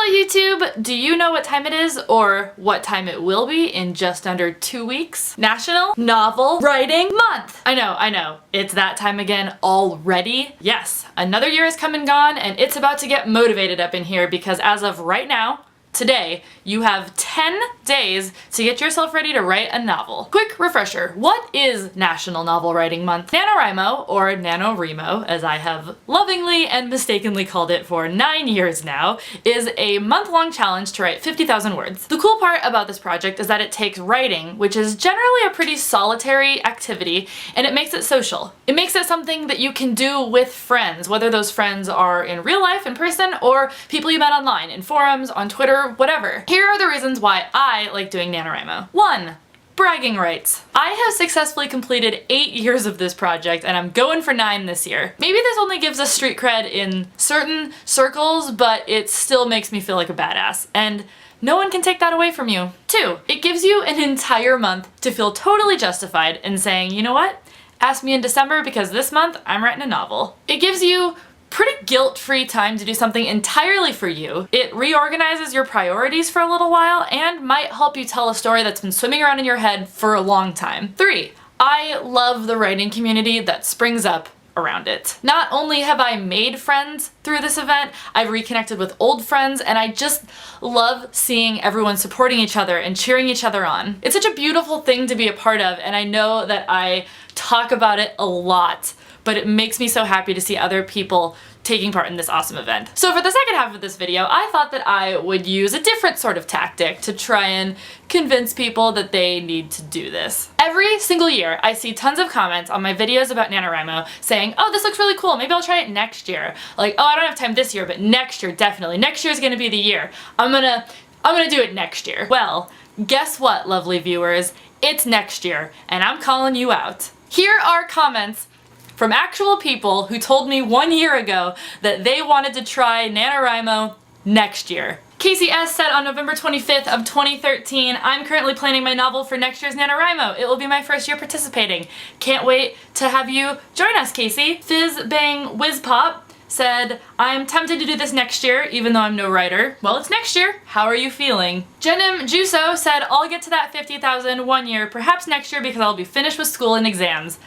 Hello YouTube! Do you know what time it is or what time it will be in just under 2 weeks? National Novel Writing Month! I know, it's that time again already. Yes, another year has come and gone and it's about to get motivated up in here because as of right now, today, you have 10 days to get yourself ready to write a novel. Quick refresher, what is National Novel Writing Month? NaNoWRIMO, or NaNoWRIMO, as I have lovingly and mistakenly called it for 9 years now, is a month-long challenge to write 50,000 words. The cool part about this project is that it takes writing, which is generally a pretty solitary activity, and it makes it social. It makes it something that you can do with friends, whether those friends are in real life, in person, or people you met online, in forums, on Twitter, whatever. Here are the reasons why I like doing NaNoWRIMO. 1. Bragging rights. I have successfully completed 8 years of this project and I'm going for 9 this year. Maybe this only gives us street cred in certain circles, but it still makes me feel like a badass. And no one can take that away from you. 2. It gives you an entire month to feel totally justified in saying, you know what? Ask me in December because this month I'm writing a novel. It gives you pretty guilt-free time to do something entirely for you. It reorganizes your priorities for a little while and might help you tell a story that's been swimming around in your head for a long time. 3. I love the writing community that springs up around it. Not only have I made friends through this event, I've reconnected with old friends and I just love seeing everyone supporting each other and cheering each other on. It's such a beautiful thing to be a part of and I know that I talk about it a lot, but it makes me so happy to see other people taking part in this awesome event. So for the second half of this video, I thought that I would use a different sort of tactic to try and convince people that they need to do this. Every single year, I see tons of comments on my videos about NaNoWRIMO saying, oh, this looks really cool, maybe I'll try it next year. Like, oh, I don't have time this year, but next year, definitely. Next year is gonna be the year. I'm gonna do it next year. Well, guess what, lovely viewers? It's next year, and I'm calling you out. Here are comments from actual people who told me 1 year ago that they wanted to try NaNoWRIMO next year. Casey S. said on November 25th of 2013, I'm currently planning my novel for next year's NaNoWRIMO. It will be my first year participating. Can't wait to have you join us, Casey. Fizz Bang Whiz Pop said, I'm tempted to do this next year, even though I'm no writer. Well, it's next year. How are you feeling? Jenim Juso said, I'll get to that 50,000 1 year, perhaps next year because I'll be finished with school and exams.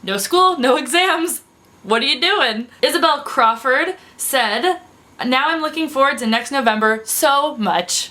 No school, no exams. What are you doing? Isabel Crawford said, now I'm looking forward to next November so much.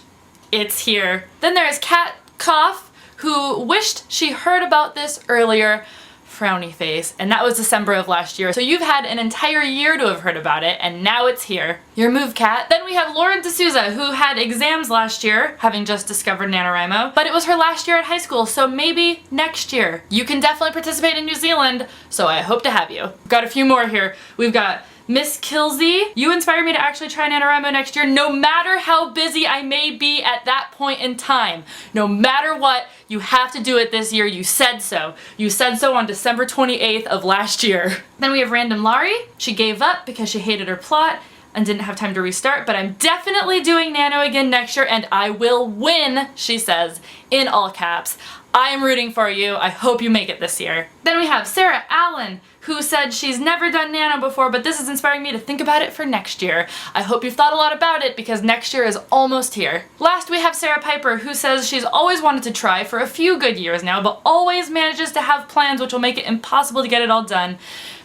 It's here. Then there's Kat Koff, who wished she heard about this earlier. Frowny face. And that was December of last year. So you've had an entire year to have heard about it, and now it's here. Your move, Kat. Then we have Lauren D'Souza, who had exams last year, having just discovered NaNoWRIMO, but it was her last year at high school, so maybe next year. You can definitely participate in New Zealand, so I hope to have you. We've got a few more here. We've got Miss Kilsey, you inspire me to actually try NaNoWRIMO next year, no matter how busy I may be at that point in time. No matter what, you have to do it this year. You said so. You said so on December 28th of last year. Then we have Random Laurie. She gave up because she hated her plot and didn't have time to restart, but I'm definitely doing Nano again next year and I will win, she says, in all caps. I am rooting for you. I hope you make it this year. Then we have Sarah Allen, who said she's never done Nano before, but this is inspiring me to think about it for next year. I hope you've thought a lot about it because next year is almost here. Last we have Sarah Piper, who says she's always wanted to try for a few good years now, but always manages to have plans which will make it impossible to get it all done.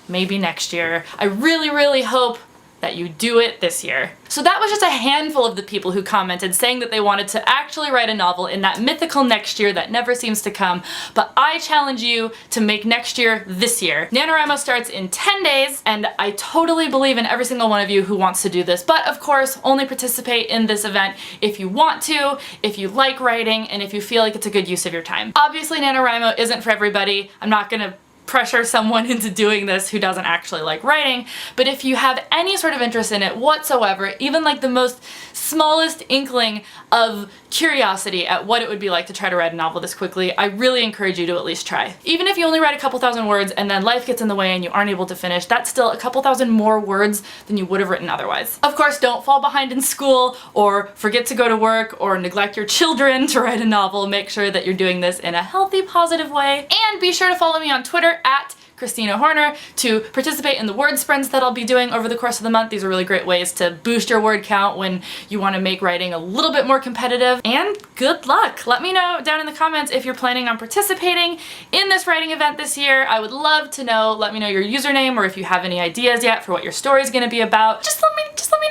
Maybe next year. I really, really hope that you do it this year. So that was just a handful of the people who commented saying that they wanted to actually write a novel in that mythical next year that never seems to come, but I challenge you to make next year this year. NaNoWRIMO starts in 10 days, and I totally believe in every single one of you who wants to do this, but of course, only participate in this event if you want to, if you like writing, and if you feel like it's a good use of your time. Obviously, NaNoWRIMO isn't for everybody. I'm not gonna pressure someone into doing this who doesn't actually like writing, but if you have any sort of interest in it whatsoever, even like the most smallest inkling of curiosity at what it would be like to try to write a novel this quickly, I really encourage you to at least try. Even if you only write a couple thousand words and then life gets in the way and you aren't able to finish, that's still a couple thousand more words than you would have written otherwise. Of course, don't fall behind in school or forget to go to work or neglect your children to write a novel. Make sure that you're doing this in a healthy, positive way. And be sure to follow me on Twitter at Kristina Horner to participate in the word sprints that I'll be doing over the course of the month. These are really great ways to boost your word count when you want to make writing a little bit more competitive. And good luck! Let me know down in the comments if you're planning on participating in this writing event this year. I would love to know. Let me know your username, or if you have any ideas yet for what your story is going to be about. Just let me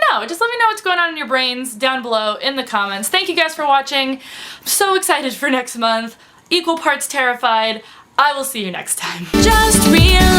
know. Just let me know what's going on in your brains down below in the comments. Thank you guys for watching. I'm so excited for next month. Equal parts terrified. I will see you next time. Just realize